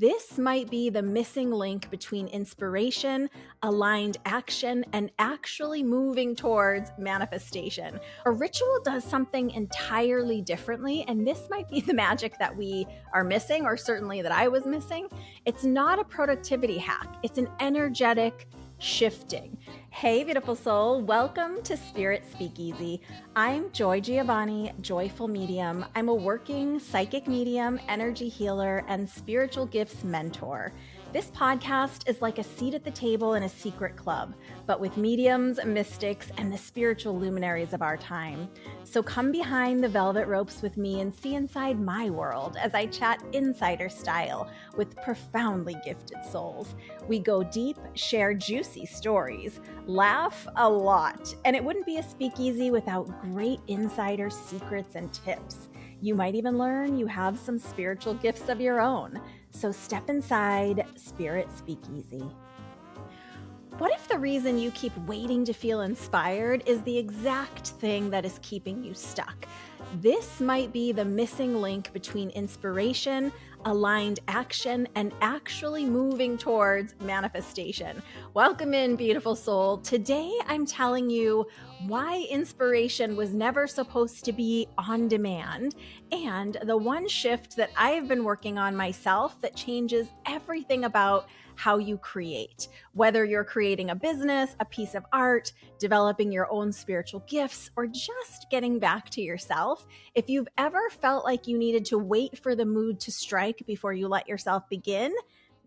This might be the missing link between inspiration, aligned action, and actually moving towards manifestation. A ritual does something entirely differently, and this might be the magic that we are missing, or certainly that I was missing. It's not a productivity hack, it's an energetic shifting. Hey, beautiful soul, welcome to Spirit Speakeasy. I'm Joy Giovanni, Joyful Medium. I'm a working psychic medium, energy healer, and spiritual gifts mentor. This podcast is like a seat at the table in a secret club, but with mediums, mystics, and the spiritual luminaries of our time. So come behind the velvet ropes with me and see inside my world as I chat insider style with profoundly gifted souls. We go deep, share juicy stories, laugh a lot, and it wouldn't be a speakeasy without great insider secrets and tips. You might even learn you have some spiritual gifts of your own. So step inside Spirit Speakeasy. What if the reason you keep waiting to feel inspired is the exact thing that is keeping you stuck? This might be the missing link between inspiration, aligned action, and actually moving towards manifestation. Welcome in, beautiful soul. Today, I'm telling you why inspiration was never supposed to be on demand, and the one shift that I have been working on myself that changes everything about how you create. Whether you're creating a business, a piece of art, developing your own spiritual gifts, or just getting back to yourself, if you've ever felt like you needed to wait for the mood to strike before you let yourself begin,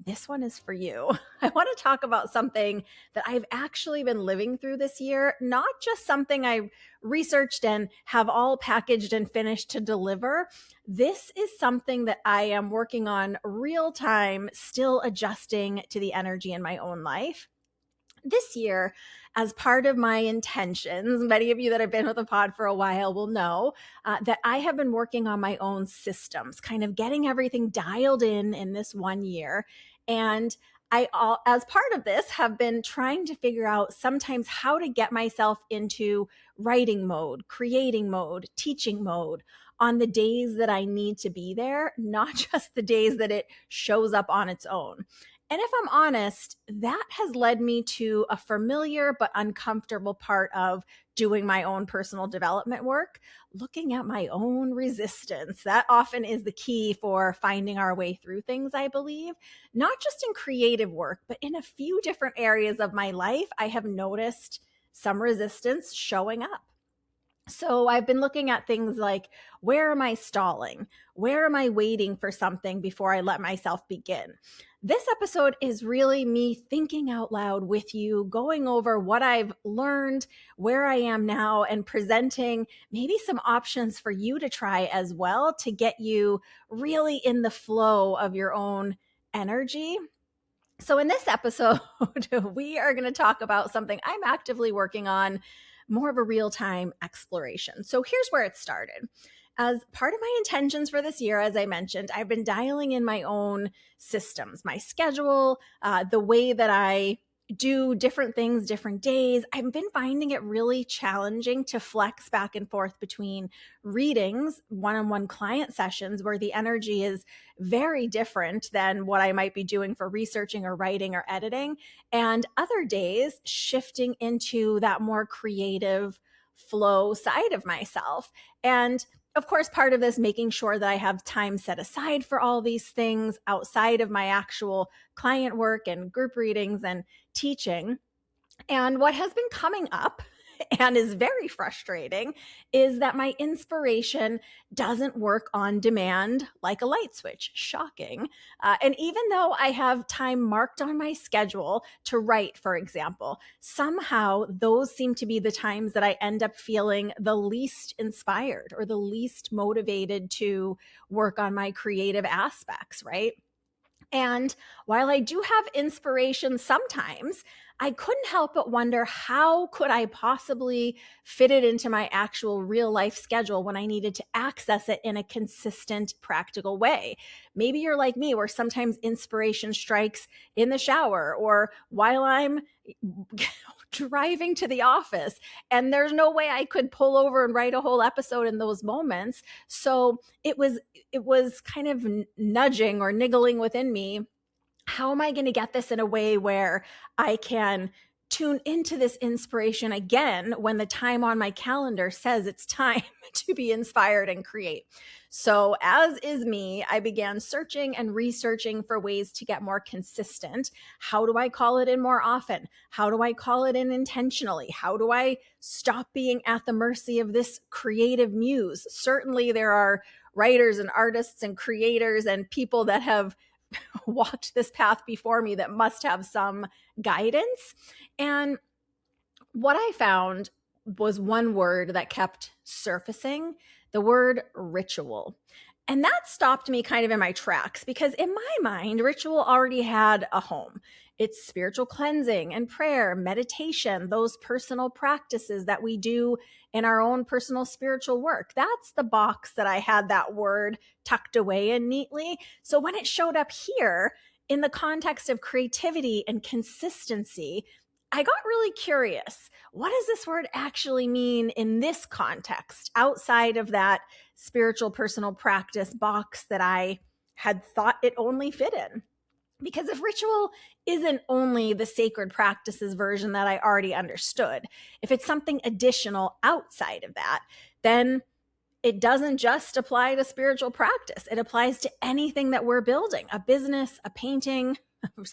this one is for you. I want to talk about something that I've actually been living through this year, not just something I researched and have all packaged and finished to deliver. This is something that I am working on real time, still adjusting to the energy in my own life. This year, as part of my intentions, many of you that have been with the pod for a while will know that I have been working on my own systems, kind of getting everything dialed in this 1 year. And as part of this, have been trying to figure out sometimes how to get myself into writing mode, creating mode, teaching mode on the days that I need to be there, not just the days that it shows up on its own. And if I'm honest, that has led me to a familiar but uncomfortable part of doing my own personal development work, looking at my own resistance. That often is the key for finding our way through things, I believe, not just in creative work, but in a few different areas of my life. I have noticed some resistance showing up. So I've been looking at things like, where am I stalling? Where am I waiting for something before I let myself begin? This episode is really me thinking out loud with you, going over what I've learned, where I am now, and presenting maybe some options for you to try as well to get you really in the flow of your own energy. So in this episode, we are going to talk about something I'm actively working on, more of a real-time exploration. So here's where it started. As part of my intentions for this year, as I mentioned, I've been dialing in my own systems, my schedule, the way that I do different things, different days. I've been finding it really challenging to flex back and forth between readings, one-on-one client sessions where the energy is very different than what I might be doing for researching or writing or editing, and other days shifting into that more creative flow side of myself. And of course, part of this, making sure that I have time set aside for all these things outside of my actual client work and group readings and teaching. And what has been coming up and is very frustrating is that my inspiration doesn't work on demand like a light switch. Shocking. And even though I have time marked on my schedule to write, for example, somehow those seem to be the times that I end up feeling the least inspired or the least motivated to work on my creative aspects, right? And while I do have inspiration sometimes, I couldn't help but wonder, how could I possibly fit it into my actual real life schedule when I needed to access it in a consistent, practical way? Maybe you're like me, where sometimes inspiration strikes in the shower or while I'm driving to the office, and there's no way I could pull over and write a whole episode in those moments. So it was kind of nudging or niggling within me. How am I going to get this in a way where I can tune into this inspiration again when the time on my calendar says it's time to be inspired and create? So, as is me, I began searching and researching for ways to get more consistent. How do I call it in more often? How do I call it in intentionally? How do I stop being at the mercy of this creative muse? Certainly, there are writers and artists and creators and people that have walked this path before me that must have some guidance. And what I found was one word that kept surfacing, the word ritual. And that stopped me kind of in my tracks because in my mind, ritual already had a home. It's spiritual cleansing and prayer, meditation, those personal practices that we do in our own personal spiritual work. That's the box that I had that word tucked away in neatly. So when it showed up here in the context of creativity and consistency, I got really curious. What does this word actually mean in this context, outside of that spiritual personal practice box that I had thought it only fit in? Because if ritual isn't only the sacred practices version that I already understood, if it's something additional outside of that, then it doesn't just apply to spiritual practice. It applies to anything that we're building, a business, a painting,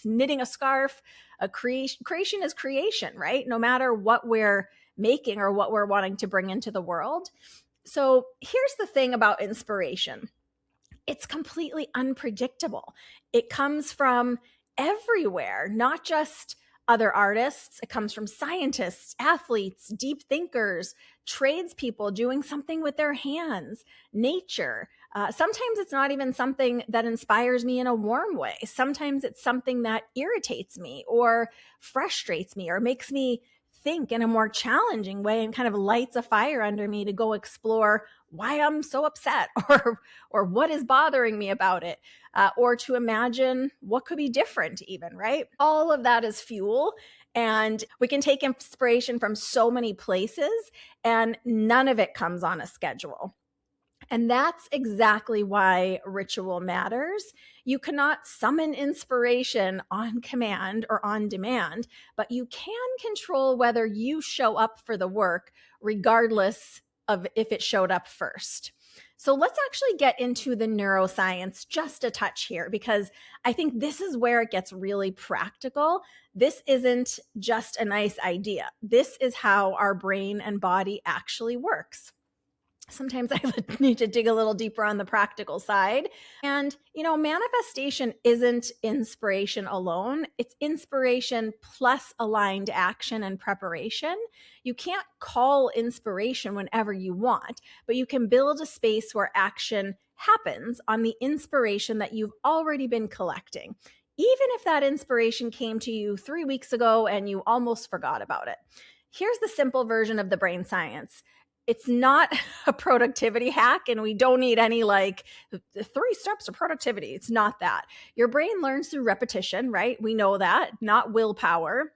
knitting a scarf, a creation is creation, right? No matter what we're making or what we're wanting to bring into the world. So here's the thing about inspiration. It's completely unpredictable. It comes from everywhere, not just other artists. It comes from scientists, athletes, deep thinkers, tradespeople doing something with their hands, nature. Sometimes it's not even something that inspires me in a warm way. Sometimes it's something that irritates me or frustrates me or makes me think in a more challenging way and kind of lights a fire under me to go explore why I'm so upset or what is bothering me about it, or to imagine what could be different even, right? All of that is fuel. And we can take inspiration from so many places, and none of it comes on a schedule. And that's exactly why ritual matters. You cannot summon inspiration on command or on demand, but you can control whether you show up for the work, regardless of if it showed up first. So let's actually get into the neuroscience just a touch here, because I think this is where it gets really practical. This isn't just a nice idea. This is how our brain and body actually works. Sometimes I need to dig a little deeper on the practical side. And, manifestation isn't inspiration alone. It's inspiration plus aligned action and preparation. You can't call inspiration whenever you want, but you can build a space where action happens on the inspiration that you've already been collecting, even if that inspiration came to you 3 weeks ago and you almost forgot about it. Here's the simple version of the brain science. It's not a productivity hack, and we don't need any like 3 steps of productivity. It's not that. Your brain learns through repetition, right? We know that, not willpower.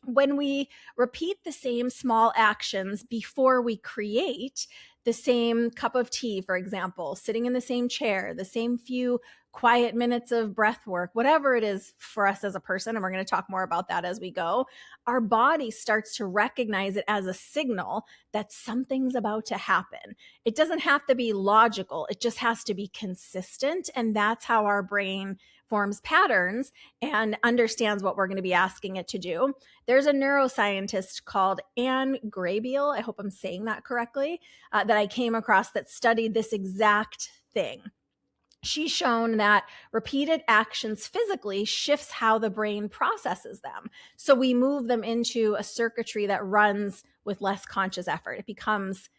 When we repeat the same small actions before we create, the same cup of tea, for example, sitting in the same chair, the same few quiet minutes of breath work, whatever it is for us as a person, and we're going to talk more about that as we go, our body starts to recognize it as a signal that something's about to happen. It doesn't have to be logical. It just has to be consistent. And that's how our brain forms patterns and understands what we're going to be asking it to do. There's a neuroscientist called Anne Graybiel, I hope I'm saying that correctly, that I came across that studied this exact thing. She's shown that repeated actions physically shifts how the brain processes them. So we move them into a circuitry that runs with less conscious effort. It becomes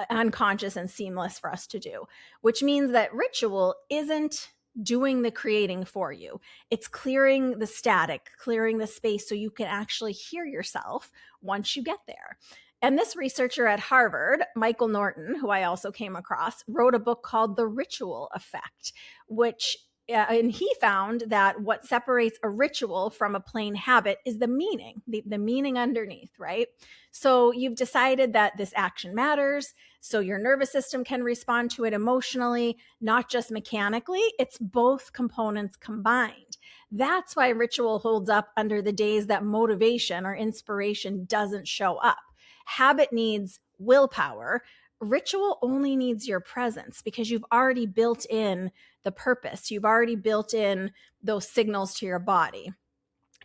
unconscious and seamless for us to do, which means that ritual isn't doing the creating for you. It's clearing the static, clearing the space so you can actually hear yourself once you get there. And this researcher at Harvard, Michael Norton, who I also came across, wrote a book called The Ritual Effect, which And he found that what separates a ritual from a plain habit is the meaning, the meaning underneath, right? So you've decided that this action matters, so your nervous system can respond to it emotionally, not just mechanically. It's both components combined. That's why ritual holds up under the days that motivation or inspiration doesn't show up. Habit needs willpower. Ritual only needs your presence because you've already built in the purpose. You've already built in those signals to your body.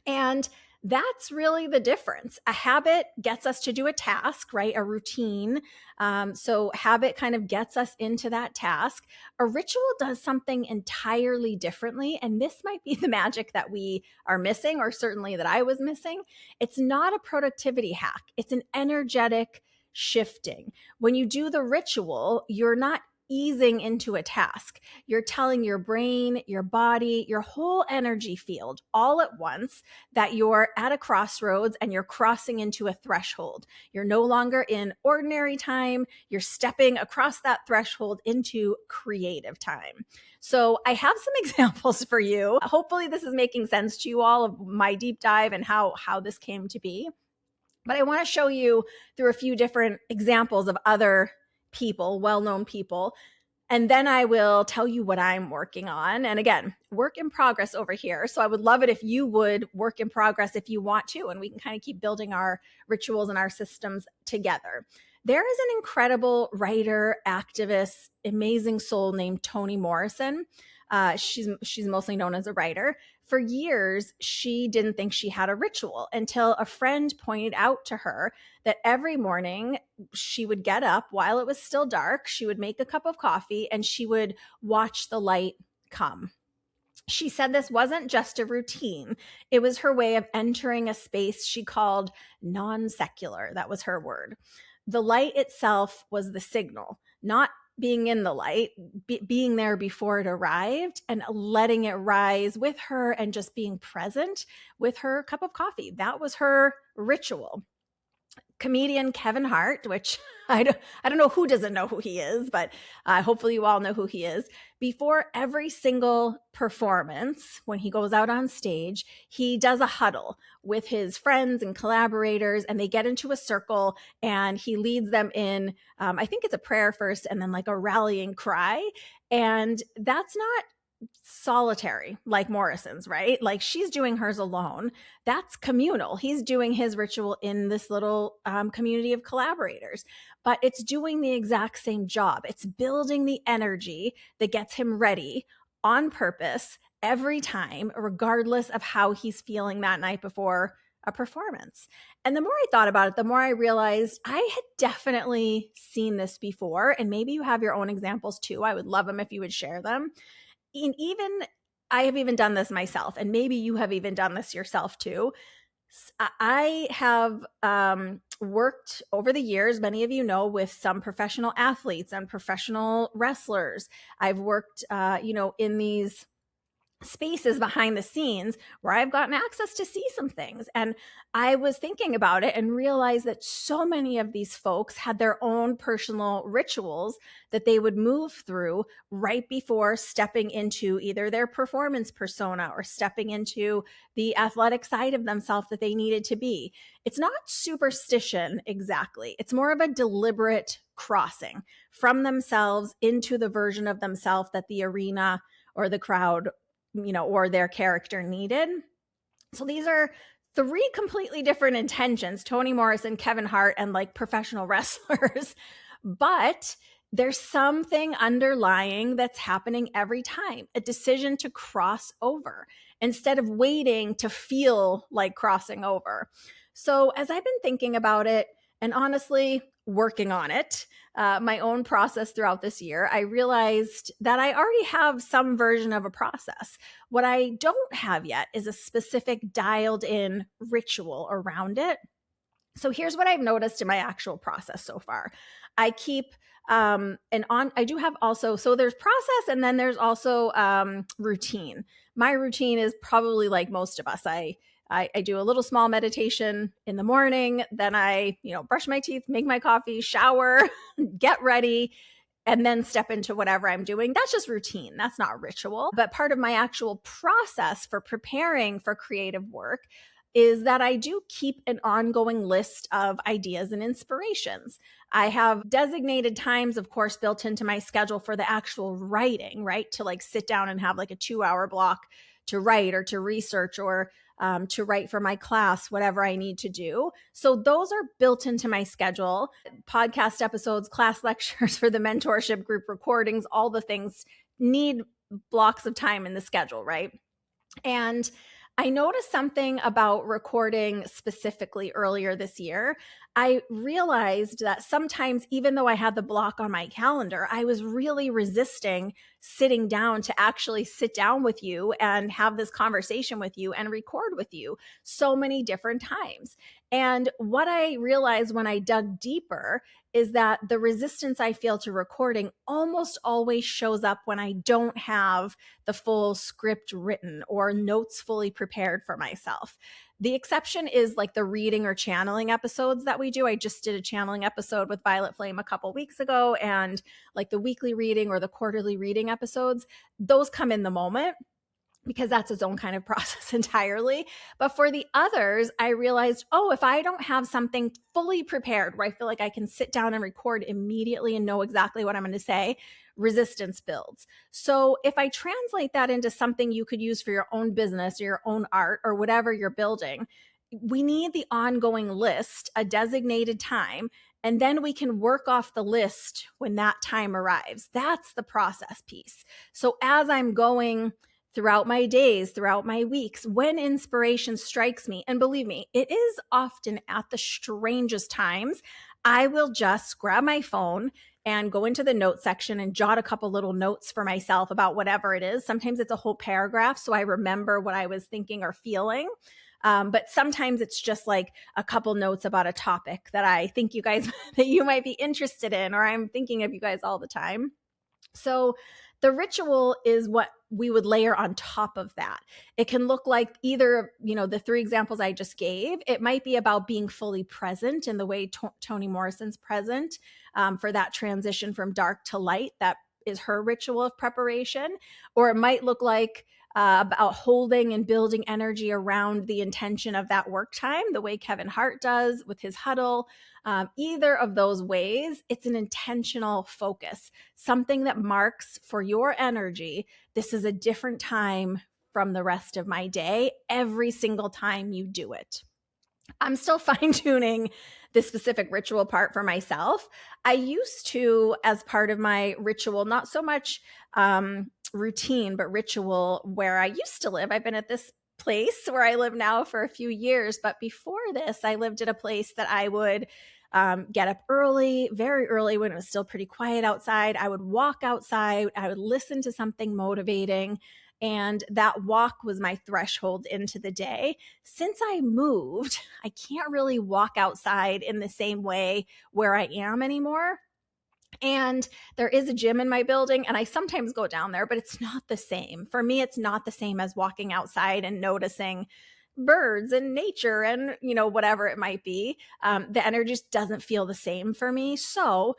And that's really the difference. A habit gets us to do a task, right? A routine. So habit kind of gets us into that task. A ritual does something entirely differently. And this might be the magic that we are missing, or certainly that I was missing. It's not a productivity hack. It's an energetic shifting. When you do the ritual, you're not easing into a task. You're telling your brain, your body, your whole energy field all at once that you're at a crossroads and you're crossing into a threshold. You're no longer in ordinary time. You're stepping across that threshold into creative time. So I have some examples for you. Hopefully this is making sense to you all of my deep dive and how this came to be. But I want to show you through a few different examples of other people, well-known people. And then I will tell you what I'm working on. And again, work in progress over here. So I would love it if you would work in progress if you want to, and we can kind of keep building our rituals and our systems together. There is an incredible writer, activist, amazing soul named Toni Morrison. She's mostly known as a writer. For years, she didn't think she had a ritual until a friend pointed out to her that every morning she would get up while it was still dark, she would make a cup of coffee, and she would watch the light come. She said this wasn't just a routine. It was her way of entering a space she called non-secular. That was her word. The light itself was the signal, not being in the light, being there before it arrived and letting it rise with her and just being present with her cup of coffee. That was her ritual. Comedian Kevin Hart, which I don't know who doesn't know who he is, but hopefully you all know who he is. Before every single performance, when he goes out on stage, he does a huddle with his friends and collaborators, and they get into a circle and he leads them in, I think it's a prayer first and then like a rallying cry. And that's not solitary like Morrison's, right? Like she's doing hers alone. That's communal. He's doing his ritual in this little community of collaborators, but it's doing the exact same job. It's building the energy that gets him ready on purpose every time, regardless of how he's feeling that night before a performance. And the more I thought about it, the more I realized I had definitely seen this before. And maybe you have your own examples too. I would love them if you would share them. And even I have even done this myself, and maybe you have even done this yourself too. I have worked over the years, many of you know, with some professional athletes and professional wrestlers. I've worked, in these spaces behind the scenes where I've gotten access to see some things. And I was thinking about it and realized that so many of these folks had their own personal rituals that they would move through right before stepping into either their performance persona or stepping into the athletic side of themselves that they needed to be. It's not superstition exactly. It's more of a deliberate crossing from themselves into the version of themselves that the arena or the crowd or their character needed. So these are three completely different intentions, Toni Morrison, Kevin Hart, and like professional wrestlers. But there's something underlying that's happening every time, a decision to cross over instead of waiting to feel like crossing over. So as I've been thinking about it and honestly working on it, my own process throughout this year, I realized that I already have some version of a process. What I don't have yet is a specific dialed in ritual around it. So here's what I've noticed in my actual process so far. I keep I do have also, so there's process and then there's also routine. My routine is probably like most of us. I do a little small meditation in the morning. Then I, brush my teeth, make my coffee, shower, get ready. and then step into whatever I'm doing. That's just routine. That's not ritual. But part of my actual process for preparing for creative work is that I do keep an ongoing list of ideas and inspirations. I have designated times, of course, built into my schedule for the actual writing, right? To like sit down and have like a 2-hour block to write or to research or to write for my class, whatever I need to do. So those are built into my schedule. Podcast episodes, class lectures for the mentorship group, recordings, all the things need blocks of time in the schedule, right? And I noticed something about recording specifically earlier this year. I realized that sometimes, even though I had the block on my calendar, I was really resisting sitting down to actually sit down with you and have this conversation with you and record with you so many different times. And what I realized when I dug deeper is that the resistance I feel to recording almost always shows up when I don't have the full script written or notes fully prepared for myself. The exception is like the reading or channeling episodes that we do. I just did a channeling episode with Violet Flame a couple weeks ago, and like the weekly reading or the quarterly reading episodes, those come in the moment, because that's its own kind of process entirely. But for the others, I realized, oh, if I don't have something fully prepared where I feel like I can sit down and record immediately and know exactly what I'm going to say, resistance builds. So if I translate that into something you could use for your own business or your own art or whatever you're building, we need the ongoing list, a designated time, and then we can work off the list when that time arrives. That's the process piece. So as I'm going throughout my days, throughout my weeks, when inspiration strikes me, and believe me, it is often at the strangest times, I will just grab my phone and go into the note section and jot a couple little notes for myself about whatever it is. Sometimes it's a whole paragraph, so I remember what I was thinking or feeling. But sometimes it's just like a couple notes about a topic that I think you guys, that you might be interested in, or I'm thinking of you guys all the time. So the ritual is what we would layer on top of that. It can look like either, the 3 examples I just gave. It might be about being fully present in the way Toni Morrison's present for that transition from dark to light. That is her ritual of preparation. Or it might look like about holding and building energy around the intention of that work time, the way Kevin Hart does with his huddle. Either of those ways, it's an intentional focus, something that marks for your energy. This is a different time from the rest of my day every single time you do it. I'm still fine-tuning the specific ritual part for myself. I used to, as part of my ritual, not so much routine, but ritual where I used to live. I've been at this place where I live now for a few years, but before this, I lived at a place that I would get up early, very early when it was still pretty quiet outside. I would walk outside. I would listen to something motivating. And that walk was my threshold into the day. Since I moved, I can't really walk outside in the same way where I am anymore. And there is a gym in my building, and I sometimes go down there, but it's not the same. For me, it's not the same as walking outside and noticing birds and nature and, whatever it might be. The energy just doesn't feel the same for me. So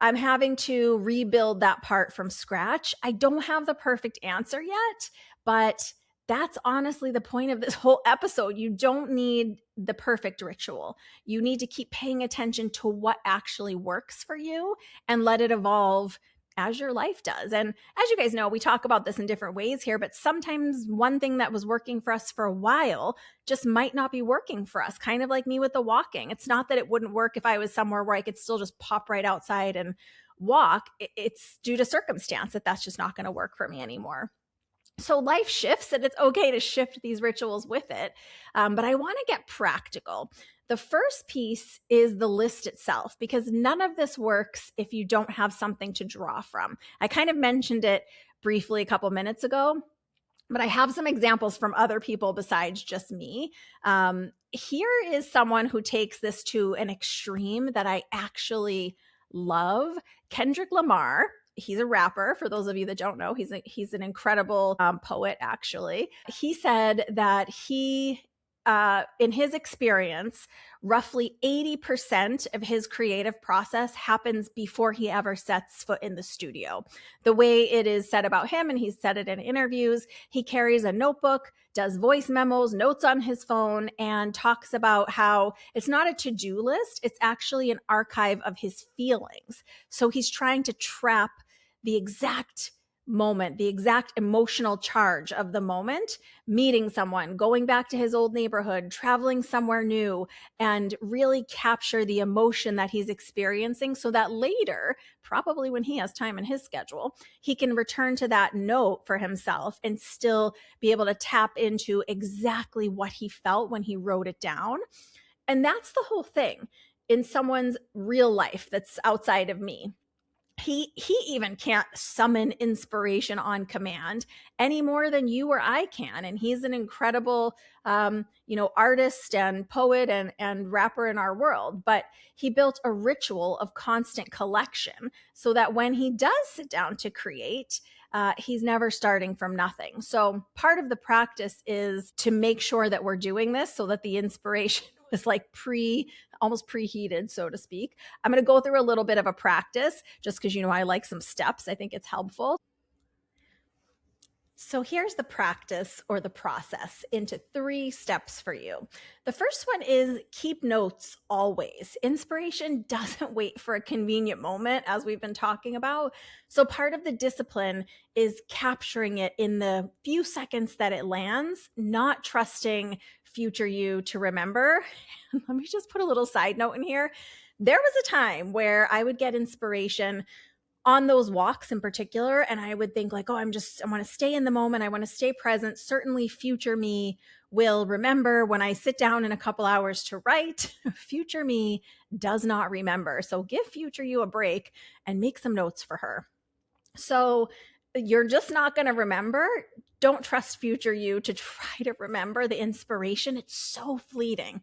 I'm having to rebuild that part from scratch. I don't have the perfect answer yet, but that's honestly the point of this whole episode. You don't need the perfect ritual. You need to keep paying attention to what actually works for you and let it evolve as your life does. And as you guys know, we talk about this in different ways here, but sometimes one thing that was working for us for a while just might not be working for us, kind of like me with the walking. It's not that it wouldn't work if I was somewhere where I could still just pop right outside and walk. It's due to circumstance that's just not going to work for me anymore. So life shifts, and it's okay to shift these rituals with it. But I want to get practical. The first piece is the list itself, because none of this works if you don't have something to draw from. I kind of mentioned it briefly a couple minutes ago, but I have some examples from other people besides just me. Here is someone who takes this to an extreme that I actually love. Kendrick Lamar. He's a rapper. For those of you that don't know, he's an incredible poet, actually. He said that he in his experience, roughly 80% of his creative process happens before he ever sets foot in the studio. The way it is said about him, and he's said it in interviews, he carries a notebook, does voice memos, notes on his phone, and talks about how it's not a to-do list, it's actually an archive of his feelings. So he's trying to trap the exact moment, the exact emotional charge of the moment, meeting someone, going back to his old neighborhood, traveling somewhere new, and really capture the emotion that he's experiencing so that later, probably when he has time in his schedule, he can return to that note for himself and still be able to tap into exactly what he felt when he wrote it down. And that's the whole thing in someone's real life that's outside of me. He even can't summon inspiration on command any more than you or I can. And he's an incredible, artist and poet and rapper in our world. But he built a ritual of constant collection so that when he does sit down to create, he's never starting from nothing. So part of the practice is to make sure that we're doing this so that the inspiration was like almost preheated, so to speak. I'm going to go through a little bit of a practice just because, I like some steps. I think it's helpful. So here's the practice or the process into 3 steps for you. The first one is keep notes always. Inspiration doesn't wait for a convenient moment, as we've been talking about. So part of the discipline is capturing it in the few seconds that it lands, not trusting future you to remember. Let me just put a little side note in here. There was a time where I would get inspiration on those walks in particular, and I would think like, oh, I want to stay in the moment. I want to stay present. Certainly future me will remember when I sit down in a couple hours to write. Future me does not remember. So give future you a break and make some notes for her. So you're just not going to remember. Don't trust future you to try to remember the inspiration. It's so fleeting.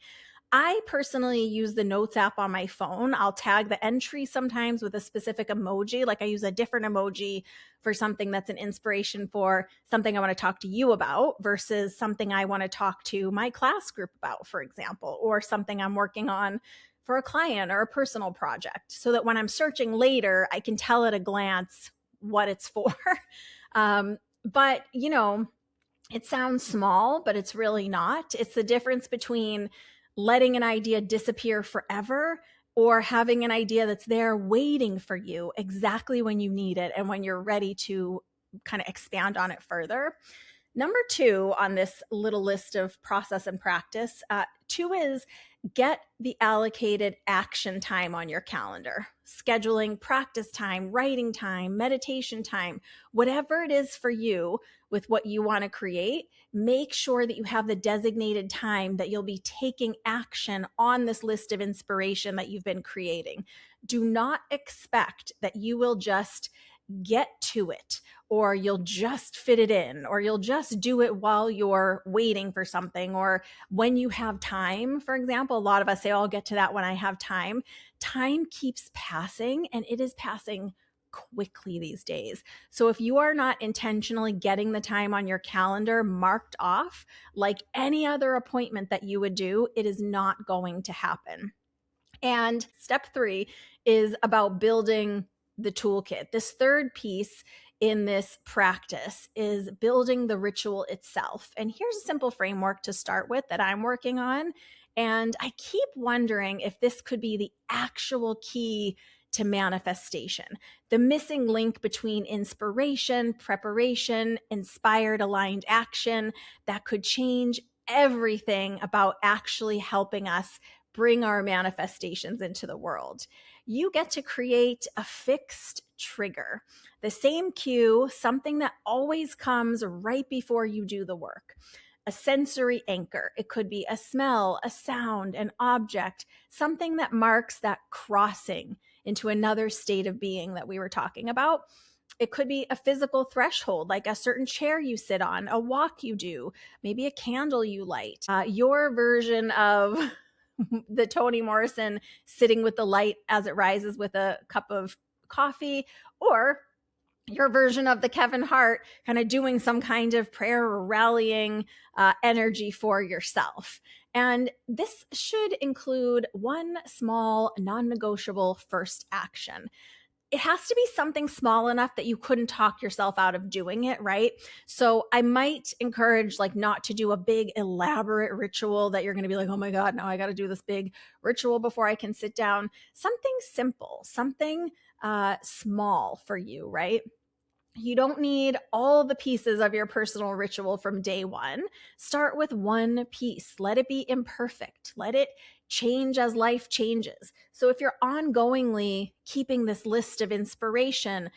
I personally use the Notes app on my phone. I'll tag the entry sometimes with a specific emoji. Like I use a different emoji for something that's an inspiration for something I want to talk to you about versus something I want to talk to my class group about, for example, or something I'm working on for a client or a personal project, so that when I'm searching later, I can tell at a glance what it's for. But, it sounds small, but it's really not. It's the difference between letting an idea disappear forever or having an idea that's there waiting for you exactly when you need it and when you're ready to kind of expand on it further. Number 2 on this little list of process and practice, 2 is get the allocated action time on your calendar. Scheduling practice time, writing time, meditation time, whatever it is for you with what you want to create, make sure that you have the designated time that you'll be taking action on this list of inspiration that you've been creating. Do not expect that you will just get to it, or you'll just fit it in, or you'll just do it while you're waiting for something, or when you have time. For example, a lot of us say, oh, I'll get to that when I have time. Time keeps passing, and it is passing quickly these days. So if you are not intentionally getting the time on your calendar marked off like any other appointment that you would do, it is not going to happen. And step 3 is about building the toolkit. This third piece in this practice is building the ritual itself. And here's a simple framework to start with that I'm working on. And I keep wondering if this could be the actual key to manifestation, the missing link between inspiration, preparation, inspired, aligned action that could change everything about actually helping us bring our manifestations into the world. You get to create a fixed trigger, the same cue, something that always comes right before you do the work. A sensory anchor. It could be a smell, a sound, an object, something that marks that crossing into another state of being that we were talking about. It could be a physical threshold, like a certain chair you sit on, a walk you do, maybe a candle you light, your version of the Toni Morrison sitting with the light as it rises with a cup of coffee, or your version of the Kevin Hart, kind of doing some kind of prayer or rallying energy for yourself. And this should include one small, non negotiable first action. It has to be something small enough that you couldn't talk yourself out of doing it, right? So I might encourage like not to do a big elaborate ritual that you're going to be like, oh my God, now I got to do this big ritual before I can sit down. Something simple, something small for you, right? You don't need all the pieces of your personal ritual from day one. Start with one piece. Let it be imperfect. Let it change as life changes. So if you're ongoingly keeping this list of inspiration,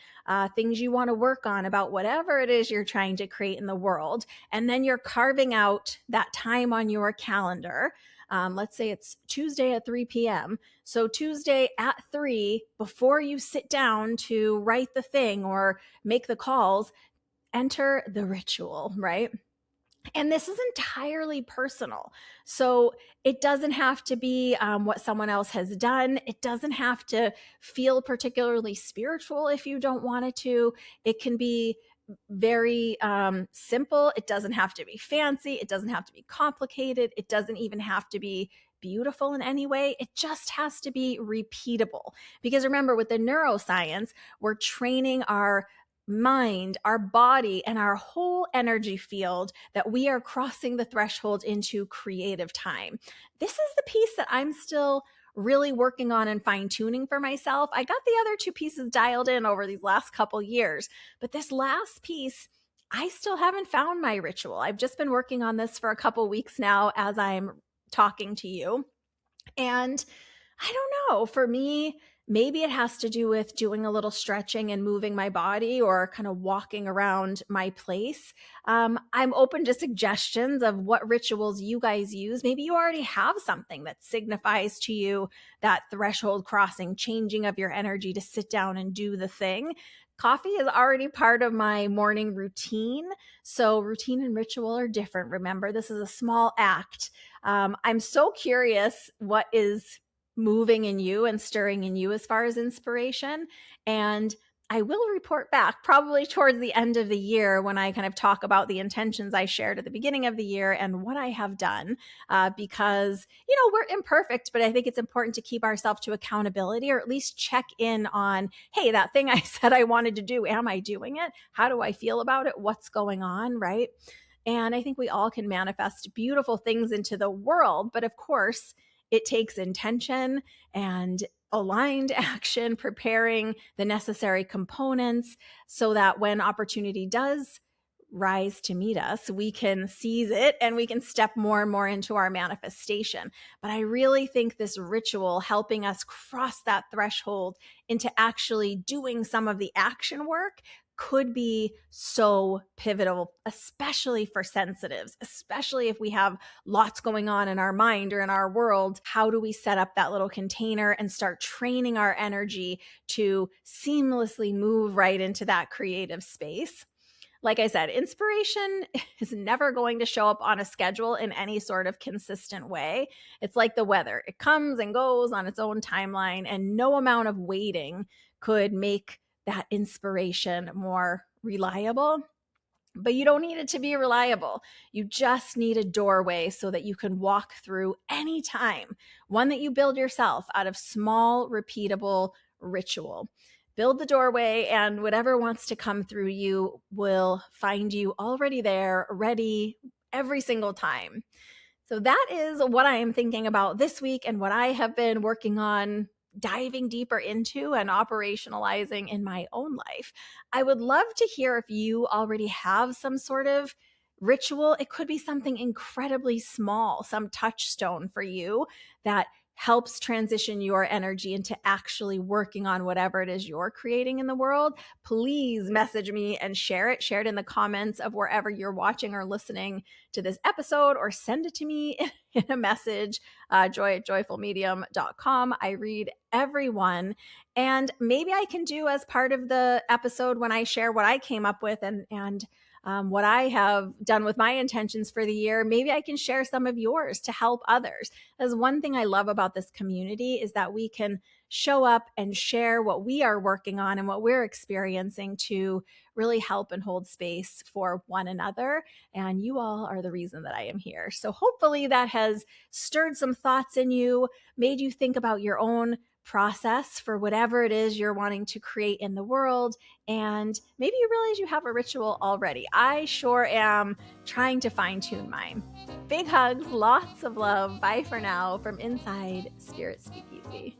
things you want to work on about whatever it is you're trying to create in the world, and then you're carving out that time on your calendar. Let's say it's Tuesday at 3 p.m. So Tuesday at 3, before you sit down to write the thing or make the calls, enter the ritual, right? And this is entirely personal. So it doesn't have to be what someone else has done. It doesn't have to feel particularly spiritual if you don't want it to. It can be very simple. It doesn't have to be fancy. It doesn't have to be complicated. It doesn't even have to be beautiful in any way. It just has to be repeatable. Because remember, with the neuroscience, we're training our mind, our body, and our whole energy field that we are crossing the threshold into creative time. This is the piece that I'm still really working on and fine tuning for myself. I got the other two pieces dialed in over these last couple years, but this last piece, I still haven't found my ritual. I've just been working on this for a couple weeks now as I'm talking to you. And I don't know, for me, maybe it has to do with doing a little stretching and moving my body or kind of walking around my place. I'm open to suggestions of what rituals you guys use. Maybe you already have something that signifies to you that threshold crossing, changing of your energy to sit down and do the thing. Coffee is already part of my morning routine. So routine and ritual are different. Remember, this is a small act. I'm so curious what is moving in you and stirring in you as far as inspiration. And I will report back probably towards the end of the year when I kind of talk about the intentions I shared at the beginning of the year and what I have done. Because, we're imperfect, but I think it's important to keep ourselves to accountability or at least check in on, hey, that thing I said I wanted to do, am I doing it? How do I feel about it? What's going on, right? And I think we all can manifest beautiful things into the world. But of course, it takes intention and aligned action, preparing the necessary components so that when opportunity does rise to meet us, we can seize it and we can step more and more into our manifestation. But I really think this ritual helping us cross that threshold into actually doing some of the action work could be so pivotal, especially for sensitives, especially if we have lots going on in our mind or in our world. How do we set up that little container and start training our energy to seamlessly move right into that creative space? Like I said, inspiration is never going to show up on a schedule in any sort of consistent way. It's like the weather. It comes and goes on its own timeline, and no amount of waiting could make that inspiration more reliable. But you don't need it to be reliable. You just need a doorway so that you can walk through anytime, one that you build yourself out of small, repeatable ritual. Build the doorway, and whatever wants to come through you will find you already there, ready every single time. So that is what I am thinking about this week and what I have been working on diving deeper into and operationalizing in my own life. I would love to hear if you already have some sort of ritual. It could be something incredibly small, some touchstone for you that helps transition your energy into actually working on whatever it is you're creating in the world. Please message me and share it. Share it in the comments of wherever you're watching or listening to this episode, or send it to me in a message, joy@joyfulmedium.com. I read everyone. And maybe I can do as part of the episode when I share what I came up with and what I have done with my intentions for the year, maybe I can share some of yours to help others. As one thing I love about this community is that we can show up and share what we are working on and what we're experiencing to really help and hold space for one another. And you all are the reason that I am here. So hopefully that has stirred some thoughts in you, made you think about your own process for whatever it is you're wanting to create in the world. And maybe you realize you have a ritual already. I sure am trying to fine tune mine. Big hugs, lots of love. Bye for now from inside Spirit Speakeasy.